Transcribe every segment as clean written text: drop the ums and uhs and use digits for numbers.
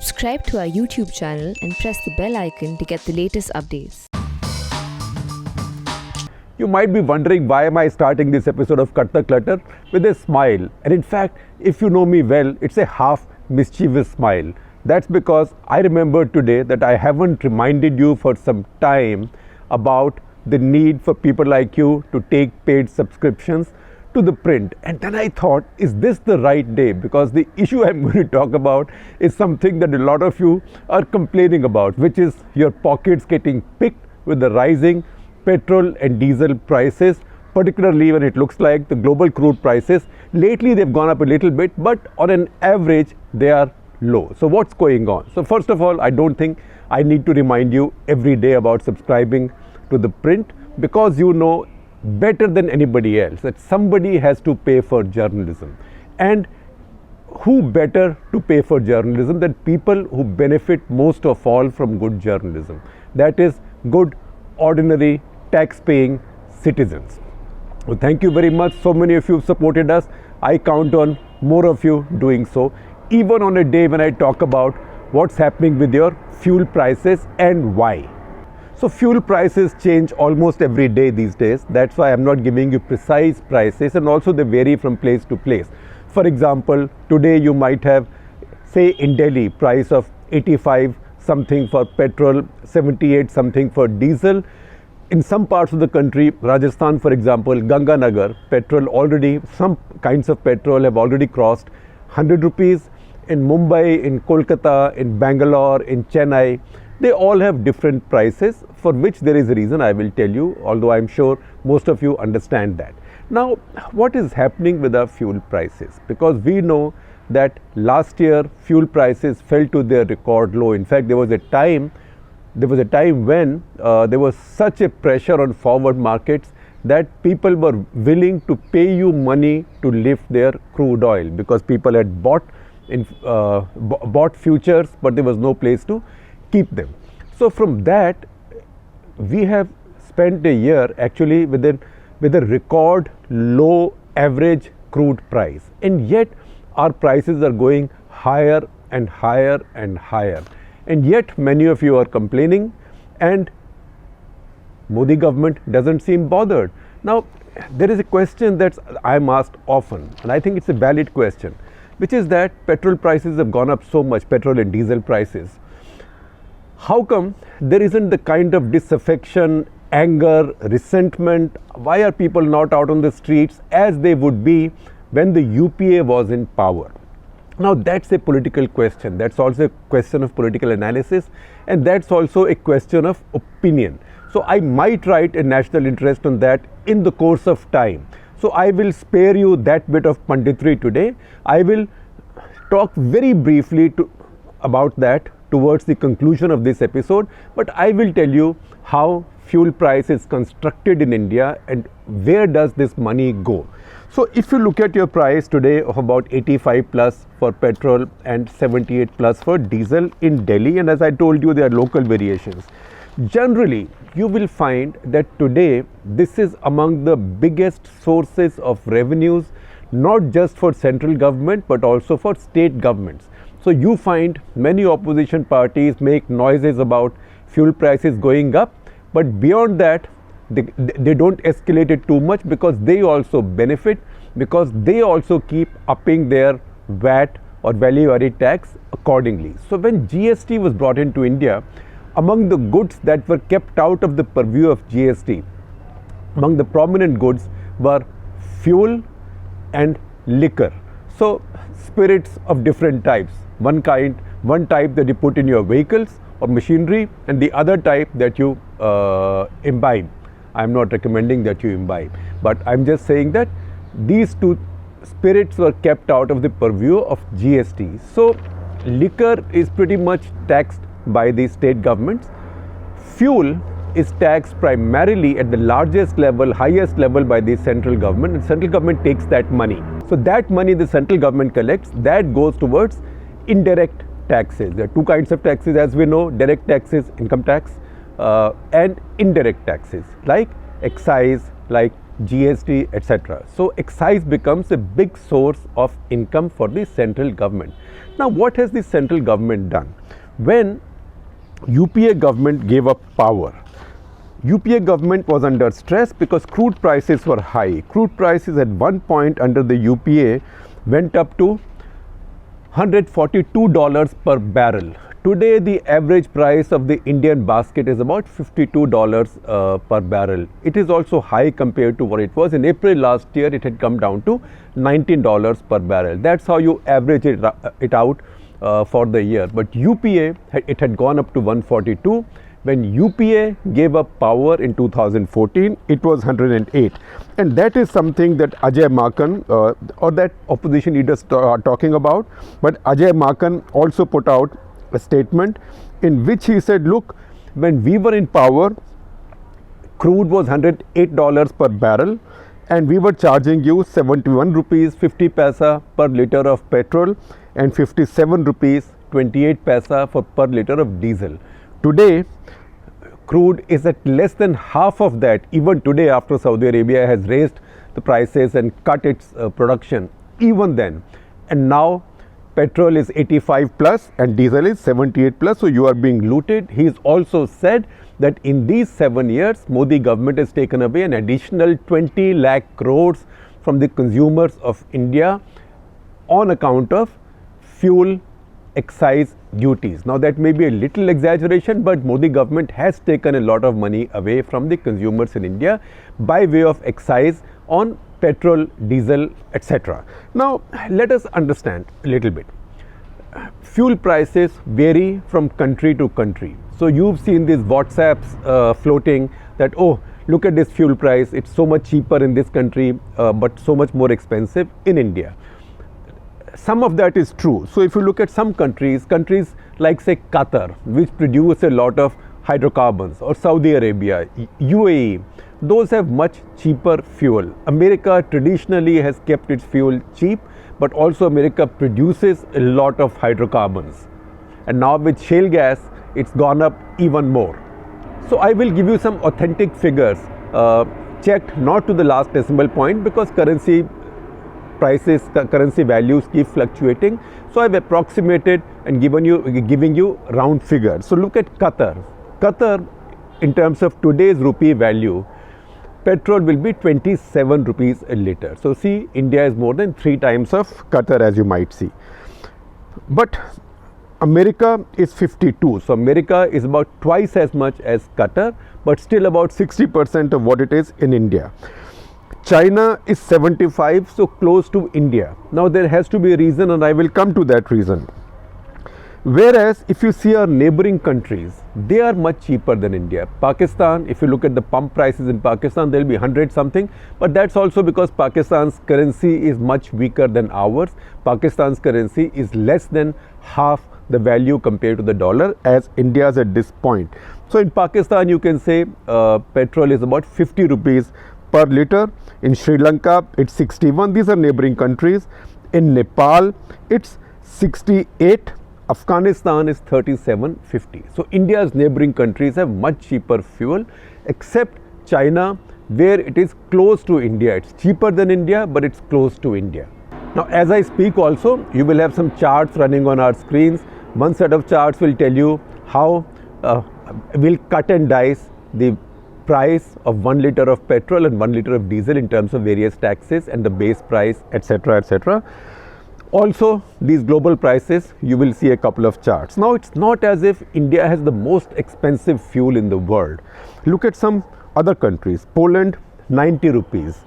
Subscribe to our YouTube channel and press the bell icon to get the latest updates. You might be wondering why am I starting this episode of Cut The Clutter with a smile. And in fact, if you know me well, it's a half mischievous smile. That's because I remember today that I haven't reminded you for some time about the need for people like you to take paid subscriptions to ThePrint. And then I thought, is this the right day? Because the issue I'm going to talk about is something that a lot of you are complaining about, which is your pockets getting picked with the rising petrol and diesel prices, particularly when it looks like the global crude prices. Lately, they've gone up a little bit, but on an average, they are low. So what's going on? So first of all, I don't think I need to remind you every day about subscribing to ThePrint, because you know better than anybody else that somebody has to pay for journalism. And who better to pay for journalism than people who benefit most of all from good journalism? That is good, ordinary, tax-paying citizens. Well, thank you very much. So many of you have supported us. I count on more of you doing so, even on a day when I talk about what's happening with your fuel prices and why. So fuel prices change almost every day these days. That's why I'm not giving you precise prices, and also they vary from place to place. For example, today you might have, say in Delhi, price of 85 something for petrol, 78 something for diesel. In some parts of the country, Rajasthan for example, Ganganagar, petrol already, some kinds of petrol have already crossed 100 rupees. In Mumbai, in Kolkata, in Bangalore, in Chennai, they all have different prices, for which there is a reason I will tell you, although I'm sure most of you understand that. Now, what is happening with our fuel prices? Because we know that last year fuel prices fell to their record low. In fact, there was a time when there was such a pressure on forward markets that people were willing to pay you money to lift their crude oil, because people had bought futures, but there was no place to keep them. So from that, we have spent a year actually with a record low average crude price, and yet our prices are going higher and higher and higher. And yet many of you are complaining, and Modi government doesn't seem bothered. Now, there is a question that I'm asked often, and I think it's a valid question, which is that petrol prices have gone up so much, petrol and diesel prices. How come there isn't the kind of disaffection, anger, resentment? Why are people not out on the streets as they would be when the UPA was in power? Now, that's a political question. That's also a question of political analysis, and that's also a question of opinion. So I might write a national interest on that in the course of time. So I will spare you that bit of punditry today. I will talk very briefly about that towards the conclusion of this episode, but I will tell you how fuel price is constructed in India and where does this money go. So if you look at your price today of about 85 plus for petrol and 78 plus for diesel in Delhi, and as I told you, there are local variations. Generally, you will find that today this is among the biggest sources of revenues, not just for central government but also for state governments. So you find many opposition parties make noises about fuel prices going up, but beyond that, they don't escalate it too much, because they also benefit, because they also keep upping their VAT or value added tax accordingly. So when GST was brought into India, among the goods that were kept out of the purview of GST, among the prominent goods were fuel and liquor. So spirits of different types. One type that you put in your vehicles or machinery, and the other type that you imbibe. I'm not recommending that you imbibe, but I'm just saying that these two spirits were kept out of the purview of GST. So liquor is pretty much taxed by the state governments. Fuel is taxed primarily at the largest level, highest level by the central government, and central government takes that money. So that money the central government collects, that goes towards indirect taxes. There are two kinds of taxes, as we know: direct taxes, income tax, and indirect taxes like excise, like GST, etc. So excise becomes a big source of income for the central government. Now what has the central government done? When UPA government gave up power, UPA government was under stress because crude prices were high. Crude prices at one point under the UPA went up to $142 per barrel. Today the average price of the Indian basket is about $52 per barrel. It is also high compared to what it was. In April last year it had come down to $19 per barrel. That's how you average it out for the year. But UPA, it had gone up to 142. When UPA gave up power in 2014, it was 108. And that is something that Ajay Makan or that opposition leaders are talking about. But Ajay Makan also put out a statement in which he said, look, when we were in power, crude was $108 per barrel and we were charging you 71 rupees 50 paisa per liter of petrol and 57 rupees 28 paisa for per liter of diesel. Today, crude is at less than half of that. Even today, after Saudi Arabia has raised the prices and cut its production, even then. And now petrol is 85 plus and diesel is 78 plus. So you are being looted. He's also said that in these 7 years, Modi government has taken away an additional 20 lakh crores from the consumers of India on account of fuel excise duties. Now that may be a little exaggeration, but Modi government has taken a lot of money away from the consumers in India by way of excise on petrol, diesel, etc. Now let us understand a little bit. Fuel prices vary from country to country. So you've seen these WhatsApps floating that, oh, look at this fuel price, it's so much cheaper in this country but so much more expensive in India. Some of that is true. So if you look at some countries like say Qatar, which produce a lot of hydrocarbons, or Saudi Arabia, UAE, those have much cheaper fuel. America traditionally has kept its fuel cheap, but also America produces a lot of hydrocarbons. And now with shale gas, it's gone up even more. So I will give you some authentic figures, checked not to the last decimal point because currency prices, currency values keep fluctuating. So I've approximated and giving you round figures. So look at Qatar. Qatar, in terms of today's rupee value, petrol will be 27 rupees a liter. So see, India is more than 3 times of Qatar, as you might see. But America is 52. So America is about twice as much as Qatar, but still about 60% of what it is in India. China is 75, so close to India. Now there has to be a reason, and I will come to that reason. Whereas if you see our neighboring countries, they are much cheaper than India. Pakistan, if you look at the pump prices in Pakistan, they'll be 100 something, but that's also because Pakistan's currency is much weaker than ours. Pakistan's currency is less than half the value compared to the dollar as India's at this point. So in Pakistan, you can say petrol is about 50 rupees per liter. In Sri Lanka, it's 61. These are neighboring countries. In Nepal, it's 68. Afghanistan is 37.50. So India's neighboring countries have much cheaper fuel, except China, where it is close to India. It's cheaper than India, but it's close to India. Now as I speak also, you will have some charts running on our screens. One set of charts will tell you how we'll cut and dice the price of 1 liter of petrol and 1 liter of diesel in terms of various taxes and the base price, etc., etc. Also, these global prices, you will see a couple of charts. Now, it's not as if India has the most expensive fuel in the world. Look at some other countries. Poland, 90 rupees.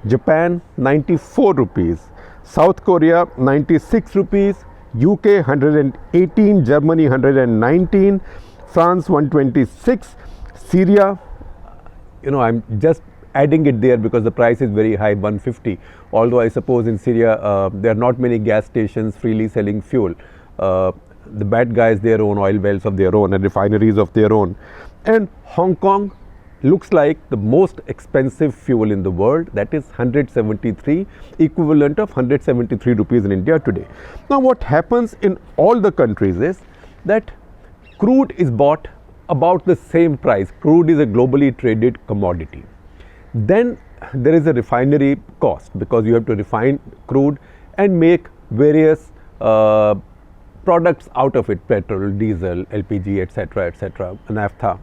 Japan, 94 rupees. South Korea, 96 rupees. UK, 118. Germany, 119. France, 126. Syria, I'm just adding it there because the price is very high, 150. Although I suppose in Syria, there are not many gas stations freely selling fuel. The bad guys, their own oil wells of their own and refineries of their own. And Hong Kong looks like the most expensive fuel in the world. That is 173, equivalent of 173 rupees in India today. Now what happens in all the countries is that crude is bought about the same price. Crude is a globally traded commodity. Then there is a refinery cost because you have to refine crude and make various products out of it, petrol, diesel, LPG, etc., naphtha.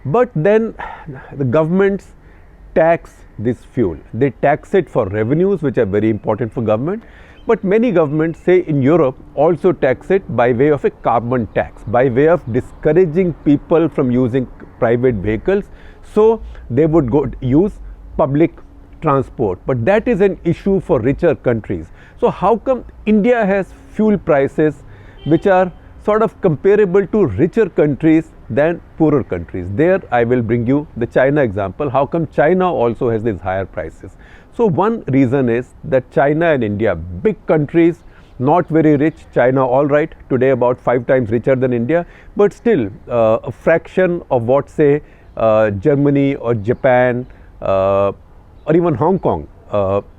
But then the governments tax this fuel. They tax it for revenues, which are very important for government. But many governments, say in Europe, also tax it by way of a carbon tax, by way of discouraging people from using private vehicles. So they would use public transport. But that is an issue for richer countries. So how come India has fuel prices which are sort of comparable to richer countries than poorer countries? There I will bring you the China example. How come China also has these higher prices? So one reason is that China and India, big countries, not very rich. China all right, today about 5 times richer than India, but still a fraction of what, say, Germany or Japan or even Hong Kong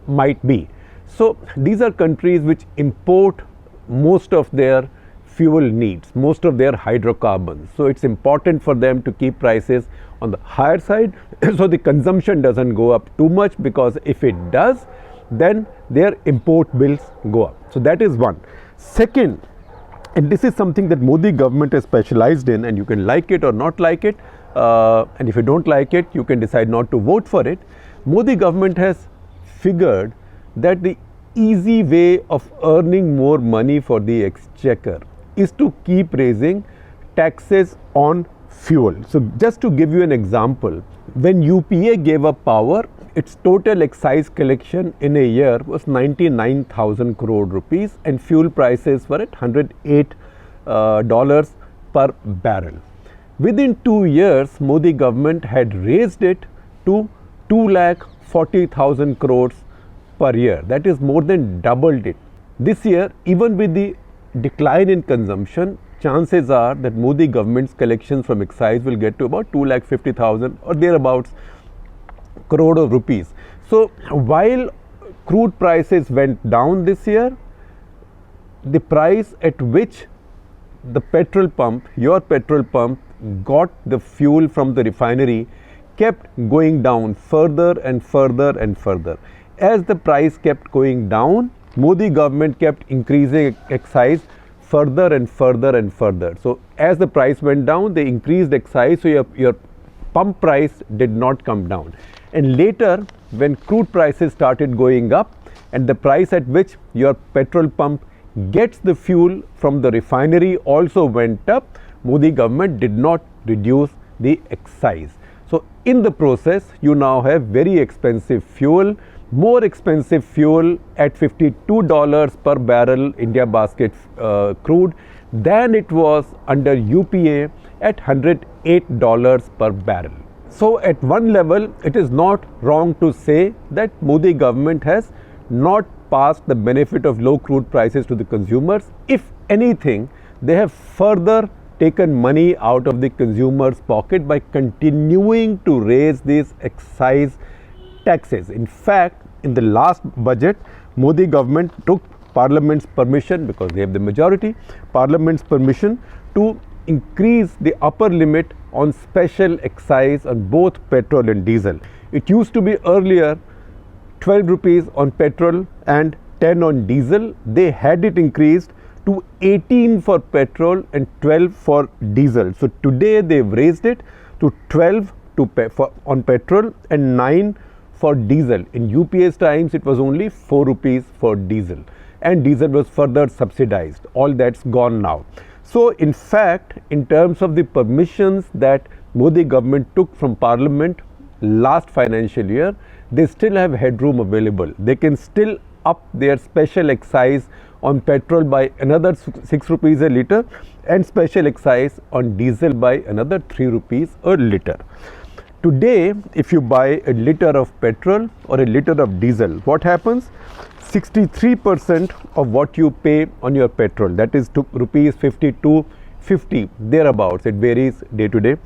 might be. So these are countries which import most of their fuel needs, most of their hydrocarbons. So it's important for them to keep prices on the higher side so the consumption doesn't go up too much, because if it does, then their import bills go up. So that is one. Second, and this is something that Modi government is specialized in, and you can like it or not like it, and if you don't like it, you can decide not to vote for it. Modi government has figured that the easy way of earning more money for the exchequer is to keep raising taxes on fuel. So just to give you an example, when UPA gave up power, its total excise collection in a year was 99,000 crore rupees, and fuel prices were at $108 per barrel. Within 2 years, Modi government had raised it to 2,40,000 crores per year. That is more than doubled it. This year, even with the decline in consumption, chances are that Modi government's collections from excise will get to about 2,50,000 or thereabouts crore of rupees. So while crude prices went down this year, the price at which the petrol pump, your petrol pump, got the fuel from the refinery kept going down further and further and further. As the price kept going down, Modi government kept increasing excise further and further and further. So as the price went down, they increased excise, so your pump price did not come down. And later, when crude prices started going up and the price at which your petrol pump gets the fuel from the refinery also went up, Modi government did not reduce the excise. So in the process, you now have very expensive fuel, more expensive fuel at $52 per barrel India basket crude than it was under UPA at $108 per barrel. So at one level, it is not wrong to say that Modi government has not passed the benefit of low crude prices to the consumers. If anything, they have further taken money out of the consumer's pocket by continuing to raise these excise taxes. In fact, in the last budget, Modi government took Parliament's permission, because they have the majority, Parliament's permission to increase the upper limit on special excise on both petrol and diesel. It used to be earlier 12 rupees on petrol and 10 on diesel. They had it increased to 18 for petrol and 12 for diesel. So today they've raised it to 12 on petrol and 9 for diesel. In UPA's times, it was only 4 rupees for diesel, and diesel was further subsidized. All that's gone now. So in fact, in terms of the permissions that Modi government took from Parliament last financial year, they still have headroom available. They can still up their special excise on petrol by another 6 rupees a litre and special excise on diesel by another 3 rupees a litre. Today, if you buy a litre of petrol or a litre of diesel, what happens? 63% of what you pay on your petrol, that is to rupees 52.50 thereabouts, it varies day to day,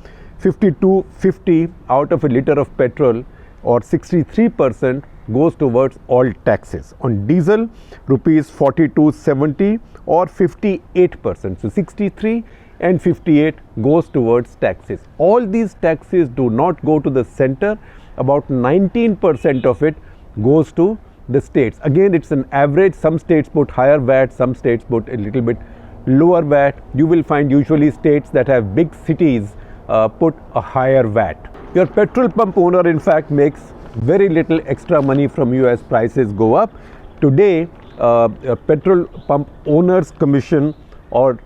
52.50 out of a litre of petrol, or 63% goes towards all taxes. On diesel, rupees 42.70 or 58%. So 63 and 58 goes towards taxes. All these taxes do not go to the center. about 19% of it goes to the states. Again, it's an average. Some states put higher VAT, some states put a little bit lower VAT. You will find usually states that have big cities put a higher VAT. Your petrol pump owner, in fact, makes very little extra money from you as prices go up. Today, a petrol pump owner's commission or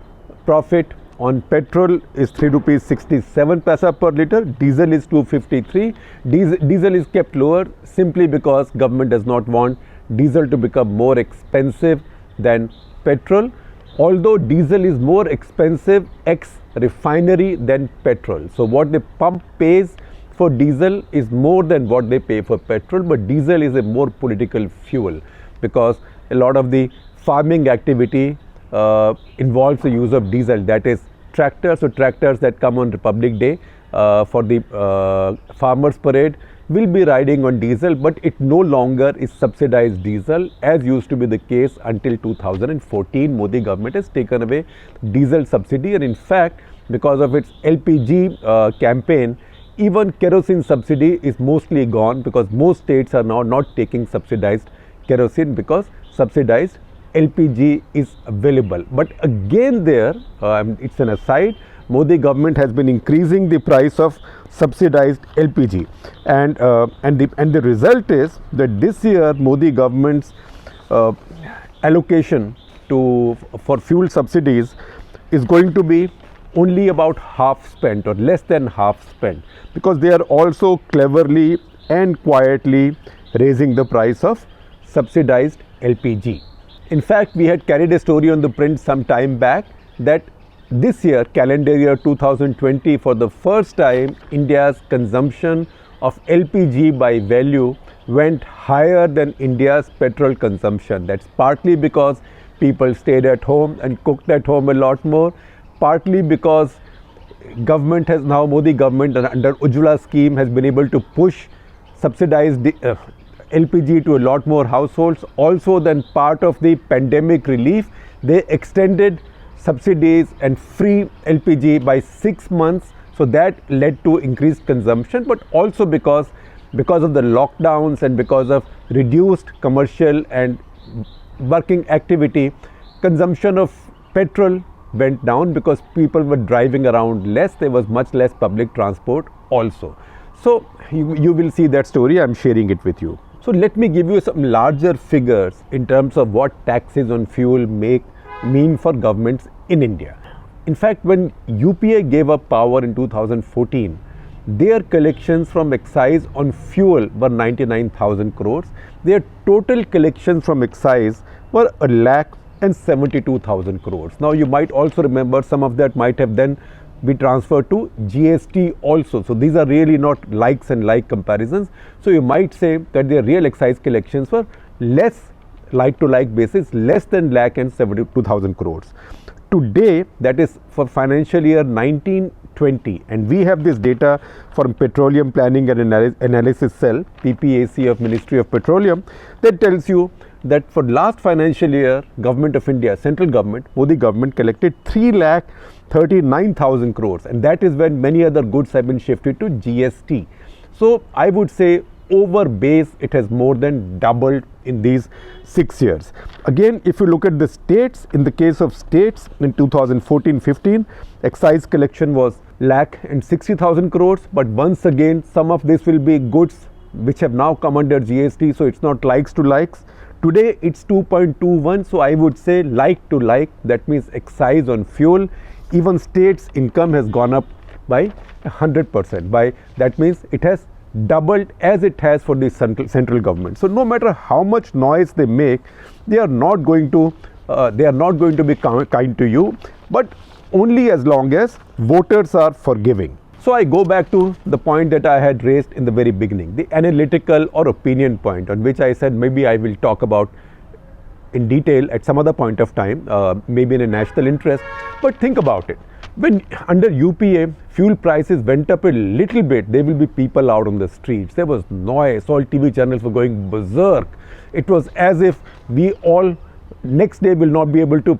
profit on petrol is 3 rupees 67 paisa per liter. Diesel is 253. Diesel is kept lower simply because government does not want diesel to become more expensive than petrol. Although diesel is more expensive ex refinery than petrol. So what the pump pays for diesel is more than what they pay for petrol, but diesel is a more political fuel because a lot of the farming activity involves the use of diesel, that is tractors. So tractors that come on Republic Day for the farmers parade will be riding on diesel, but it no longer is subsidized diesel as used to be the case until 2014. Modi government has taken away diesel subsidy, and in fact because of its LPG campaign, even kerosene subsidy is mostly gone because most states are now not taking subsidized kerosene because subsidized LPG is available. But again there, it's an aside, Modi government has been increasing the price of subsidized LPG, and the result is that this year Modi government's allocation for fuel subsidies is going to be only about half spent or less than half spent, because they are also cleverly and quietly raising the price of subsidized LPG. In fact, we had carried a story on ThePrint some time back that this year, calendar year 2020, for the first time, India's consumption of LPG by value went higher than India's petrol consumption. That's partly because people stayed at home and cooked at home a lot more, partly because government has now, Modi government under Ujjwala scheme has been able to push subsidized LPG to a lot more households. Also, then part of the pandemic relief, they extended subsidies and free LPG by 6 months. So that led to increased consumption, but also because of the lockdowns and because of reduced commercial and working activity, consumption of petrol went down because people were driving around less. There was much less public transport also. So you will see that story. I'm sharing it with you. So let me give you some larger figures in terms of what taxes on fuel mean for governments in India. In fact, when UPA gave up power in 2014, their collections from excise on fuel were 99,000 crores. Their total collections from excise were 1,72,000 crores. Now you might also remember some of that might have then be transferred to GST also. So these are really not likes and like comparisons. So you might say that their real excise collections were less, like to like basis, less than 1,72,000 crores. Today, that is for financial year 1920, and we have this data from Petroleum Planning and Analysis Cell, PPAC of Ministry of Petroleum, that tells you that for last financial year, Government of India, central government, Modi government collected 3,39,000 crores, and that is when many other goods have been shifted to GST. So I would say over base it has more than doubled in these 6 years. Again, if you look at the states, in the case of states in 2014-15, excise collection was 1,60,000 crores, but once again some of this will be goods which have now come under GST, so it's not likes to likes. Today it's 2.21, so I would say like to like, that means excise on fuel, even states' income has gone up by 100%. By that means it has doubled as it has for the central government. So no matter how much noise they make, they are not going to be kind to you, but only as long as voters are forgiving. So I go back to the point that I had raised in the very beginning, the analytical or opinion point, on which I said maybe I will talk about in detail at some other point of time, maybe in a national interest. But think about it. When under UPA, fuel prices went up a little bit, there will be people out on the streets. There was noise, all TV channels were going berserk. It was as if we all next day will not be able to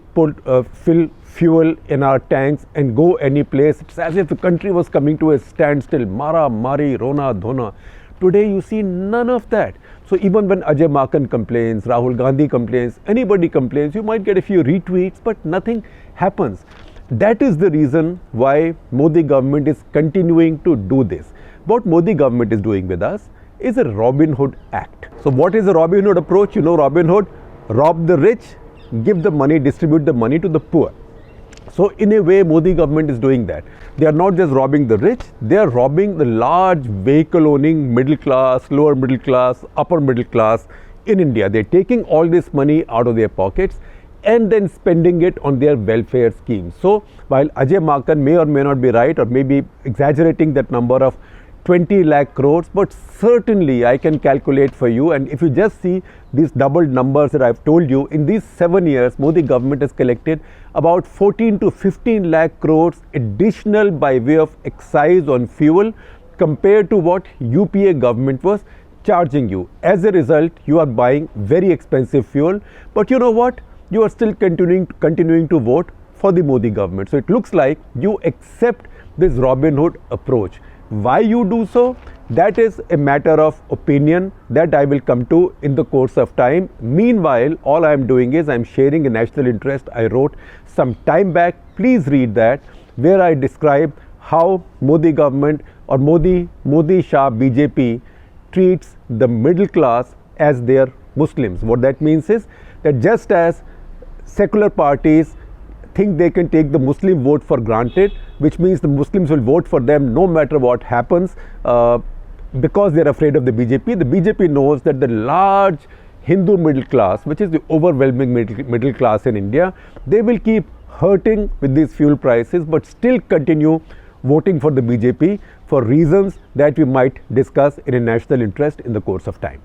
fill fuel in our tanks and go any place. It's as if the country was coming to a standstill. Mara, Mari, Rona, Dhona. Today you see none of that. So even when Ajay Makan complains, Rahul Gandhi complains, anybody complains, you might get a few retweets, but nothing happens. That is the reason why Modi government is continuing to do this. What Modi government is doing with us is a Robin Hood act. So what is a Robin Hood approach? You know Robin Hood, rob the rich, give the money, distribute the money to the poor. So in a way, Modi government is doing that. They are not just robbing the rich, they are robbing the large vehicle owning middle class, lower middle class, upper middle class in India. They are taking all this money out of their pockets and then spending it on their welfare schemes. So while Ajay Makan may or may not be right, or may be exaggerating that number of 20 lakh crores, but certainly I can calculate for you, and if you just see these doubled numbers that I've told you, in these 7 years Modi government has collected about 14 to 15 lakh crores additional by way of excise on fuel compared to what UPA government was charging you. As a result, you are buying very expensive fuel, but you know what? You are still continuing to vote for the Modi government. So it looks like you accept this Robin Hood approach. Why you do so? That is a matter of opinion that I will come to in the course of time. Meanwhile, all I am doing is I am sharing a national interest I wrote some time back. Please read that, where I describe how Modi government or Modi Shah BJP treats the middle class as their Muslims. What that means is that just as secular parties think they can take the Muslim vote for granted, which means the Muslims will vote for them no matter what happens because they are afraid of the BJP. The BJP knows that the large Hindu middle class, which is the overwhelming middle class in India, they will keep hurting with these fuel prices but still continue voting for the BJP for reasons that we might discuss in a national interest in the course of time.